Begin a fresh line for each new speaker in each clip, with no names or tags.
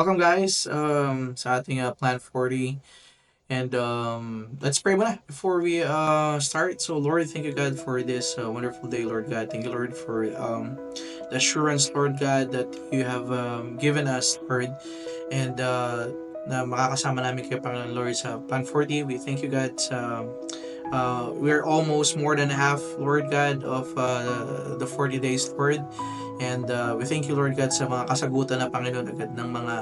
welcome guys sa ating Plan 40. And let's pray muna before we start. So Lord, thank you God for this wonderful day, Lord God. Thank you Lord for the assurance, Lord God, that you have given us, Lord. And na makakasama namin kayo, Panginoon Lord, sa Plan 40. We thank you God sa we're almost more than half, Lord God, of the 40 days, Lord. And we thank you, Lord God, sa mga kasagutan na Panginoon agad ng mga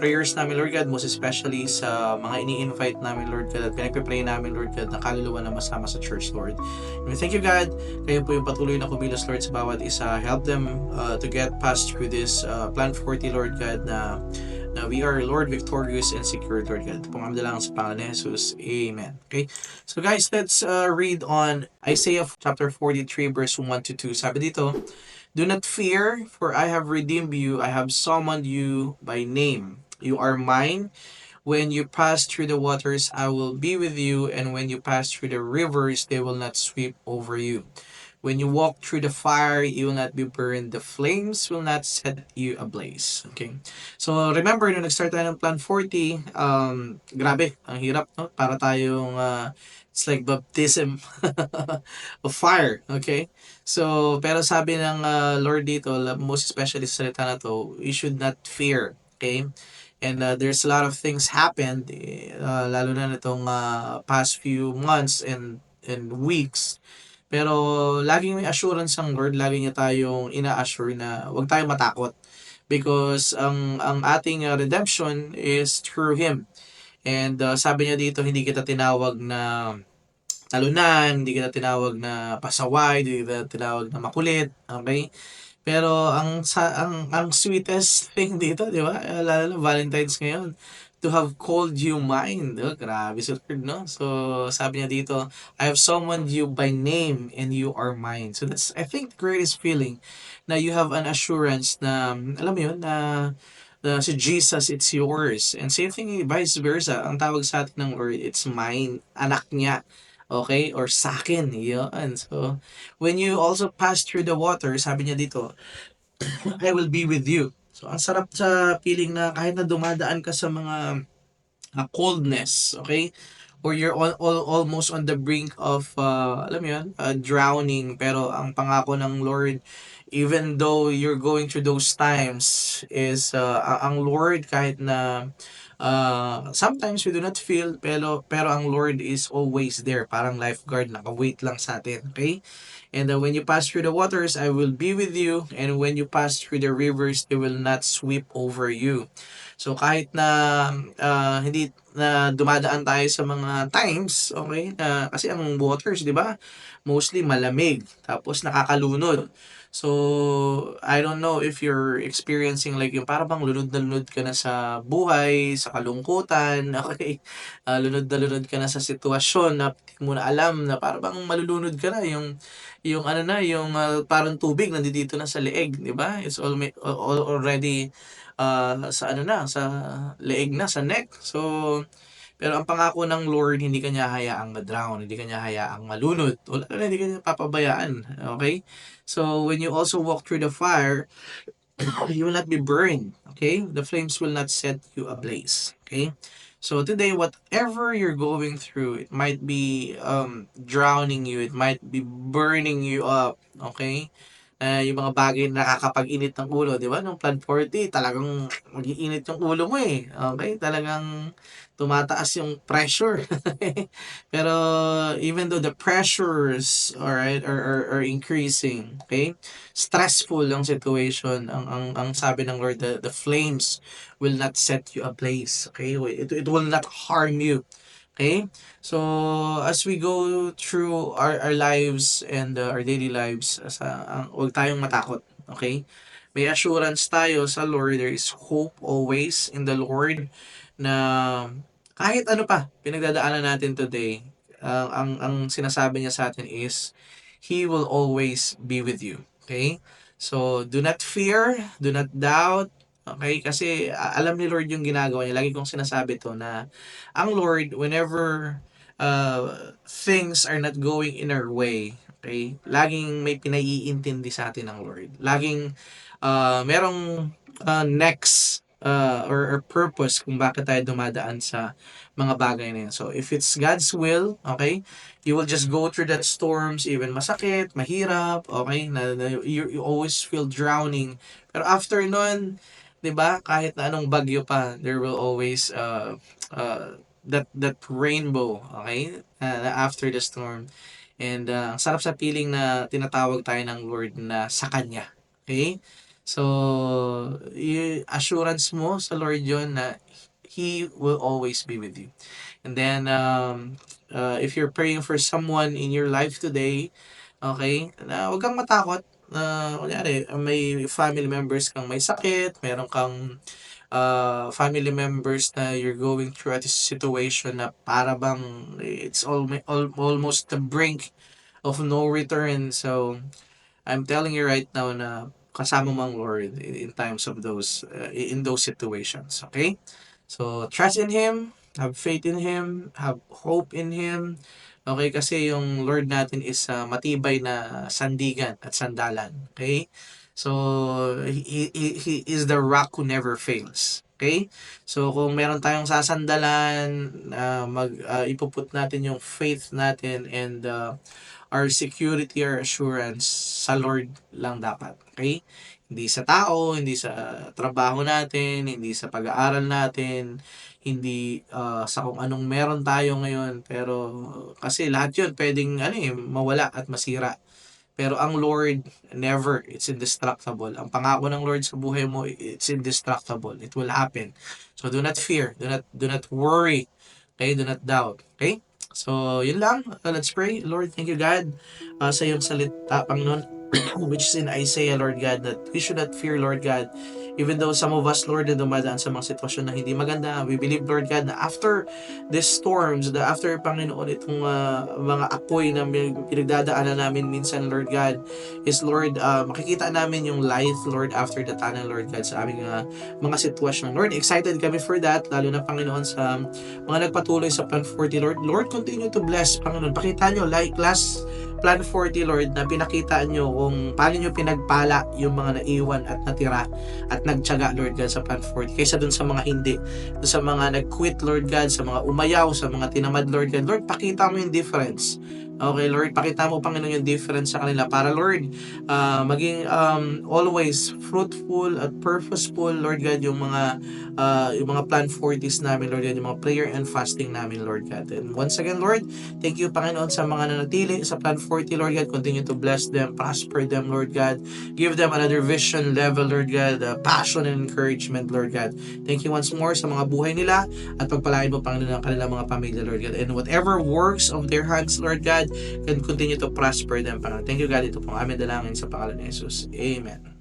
prayers namin, Lord God, most especially sa mga ini-invite namin, Lord God, at pinagpipray namin, Lord God, na kaluluwa na masama sa church, Lord. And we thank you, God, kayo po yung patuloy na kumilos, Lord, sa bawat isa. Help them to get past through this Plan 40, Lord God, na we are, Lord, victorious and secure, Lord God. Ito pong amdalang sa Pangalan ni Jesus. Amen. Okay? So guys, let's read on Isaiah chapter 43, verse 1 to 2. Sabi dito, "Do not fear, for I have redeemed you. I have summoned you by name. You are mine. When you pass through the waters, I will be with you, and when you pass through the rivers, they will not sweep over you. When you walk through the fire, you will not be burned. The flames will not set you ablaze." Okay. So, remember, nung nag-start tayo ng Plan 40, grabe, ang hirap, no? Para tayong, it's like baptism of fire. Okay. So, pero sabi ng Lord dito, most especially sa salita na to, we should not fear. Okay. And there's a lot of things happened, lalo na nitong past few months and weeks, pero laging may assurance ang Lord, lagi niya tayong ina-assure na huwag tayong matakot because ang ating redemption is through Him. And sabi niya dito, hindi kita tinawag na talunan, hindi kita tinawag na pasaway, hindi kita tinawag na makulit, okay? Pero ang sweetest thing dito, 'di ba? Lalo na Valentine's ngayon, to have called you mine. Oh, grabe si Lord, no? So, sabi niya dito, I have summoned you by name and you are mine. So that's, I think, the greatest feeling na you have an assurance na, alam mo yun, na si Jesus, it's yours. And same thing, vice versa. Ang tawag sa atin ng Lord, it's mine. Anak niya. Okay? Or sa akin. Yun. So, when you also pass through the water, sabi niya dito, I will be with you. So, ang sarap sa feeling na kahit na dumadaan ka sa mga coldness, okay? Or you're almost on the brink of, alam mo yun, drowning. Pero ang pangako ng Lord, even though you're going through those times, is ang Lord kahit na sometimes we do not feel, pero ang Lord is always there. Parang lifeguard, naka-wait lang sa atin, okay? And when you pass through the waters, I will be with you. And when you pass through the rivers, they will not sweep over you. So kahit na hindi na dumadaan tayo sa mga times, okay, kasi ang waters, di ba, mostly malamig, tapos nakakalunod. So, I don't know if you're experiencing like yung para bang lunod na lunod ka na sa buhay, sa kalungkutan, okay? Lunod na lunod ka na sa sitwasyon na hindi mo na alam na para bang malulunod ka na, yung ano na, yung parang tubig nandito na sa leeg, di ba? It's already sa ano na, sa leeg na, sa neck. So, pero ang pangako ng Lord, hindi kanya hayaang ma-drown, hindi kanya hayaang malunod, wala na, hindi kanya papabayaan. Okay? So, when you also walk through the fire, you will not be burned. Okay? The flames will not set you ablaze. Okay? So, today, whatever you're going through, it might be drowning you, it might be burning you up. Okay? Yung mga bagay na nakakapag-init ng ulo, 'di ba? Nung Plan 40, talagang mag-iinit yung ulo mo eh. Okay? Talagang tumataas yung pressure. Pero even though the pressures, alright, are increasing, okay? Stressful ang situation. Ang sabi ng Lord, the flames will not set you ablaze. Okay? It will not harm you. Okay? So, as we go through our lives and our daily lives, huwag tayong matakot. Okay? May assurance tayo sa Lord. There is hope always in the Lord na kahit ano pa pinagdadaanan natin today, ang sinasabi niya sa atin is, He will always be with you. Okay? So, do not fear, do not doubt, okay? Kasi alam ni Lord yung ginagawa niya. Lagi kong sinasabi to na ang Lord, whenever things are not going in our way, okay? Laging may pinaiintindi sa atin ng Lord. Laging merong next or purpose kung bakit tayo dumadaan sa mga bagay na yun. So, if it's God's will, okay, you will just go through that storms, even masakit, mahirap, okay, you always feel drowning. Pero after nun, di ba, kahit na anong bagyo pa, there will always that rainbow, okay, after the storm. And ang sarap sa feeling na tinatawag tayo ng Lord na sa Kanya. Okay? So, assurance mo sa Lord yon na He will always be with you. And then, if you're praying for someone in your life today, okay, na huwag kang matakot. Kunyari, may family members kang may sakit, meron kang family members na you're going through a situation na para bang almost the brink of no return. So, I'm telling you right now na kasama mo ang Lord in times of in those situations. Okay? So, trust in Him, have faith in Him, have hope in Him. Okay? Kasi yung Lord natin is matibay na sandigan at sandalan. Okay? So, he is the rock who never fails. Okay? So, kung meron tayong sasandalan, ipuput natin yung faith natin and our security or assurance sa Lord lang dapat. Okay? Hindi sa tao, hindi sa trabaho natin, hindi sa pag-aaral natin, hindi sa kung anong meron tayo ngayon. Pero kasi lahat yun pwedeng mawala at masira. Pero ang Lord, never. It's indestructible. Ang pangako ng Lord sa buhay mo, it's indestructible. It will happen. So do not fear. Do not worry. Okay? Do not doubt. Okay? So, yun lang. Let's pray. Lord, thank you, God, sa iyong salita, Panginoon, which is in Isaiah, Lord God, that we should not fear, Lord God. Even though some of us, Lord, na dumadaan sa mga sitwasyon na hindi maganda, we believe, Lord God, na after these storms, after, Panginoon, itong mga apoy na pinagdadaanan namin minsan, Lord God, is, Lord, makikita namin yung light, Lord, after the tunnel, Lord God, sa aming mga sitwasyon. Lord, excited kami for that, lalo na, Panginoon, sa mga nagpatuloy sa Plan 40, Lord. Lord, continue to bless, Panginoon. Pakita nyo, like last Plan 40, Lord, na pinakita nyo kung paano nyo pinagpala yung mga naiwan at natira at nagtyaga, Lord God, sa Plan 40. Kaysa dun sa mga hindi, dun sa mga nag-quit, Lord God, sa mga umayaw, sa mga tinamad, Lord God. Lord, pakita mo yung difference. Okay, Lord, pakita mo, Panginoon, yung difference sa kanila para, Lord, maging always fruitful at purposeful, Lord God, yung mga Plan 40s namin, Lord God, yung mga prayer and fasting namin, Lord God. And once again, Lord, thank you, Panginoon, sa mga nanatili sa Plan 40, Lord God. Continue to bless them, prosper them, Lord God. Give them another vision level, Lord God, passion and encouragement, Lord God. Thank you once more sa mga buhay nila at pagpalain mo, Panginoon, ang kanilang mga pamilya, Lord God. And whatever works of their hands, Lord God, can continue to prosper them, Panginoon. Thank you, God. Ito pong aming dalangin sa pangalan ni Jesus. Amen.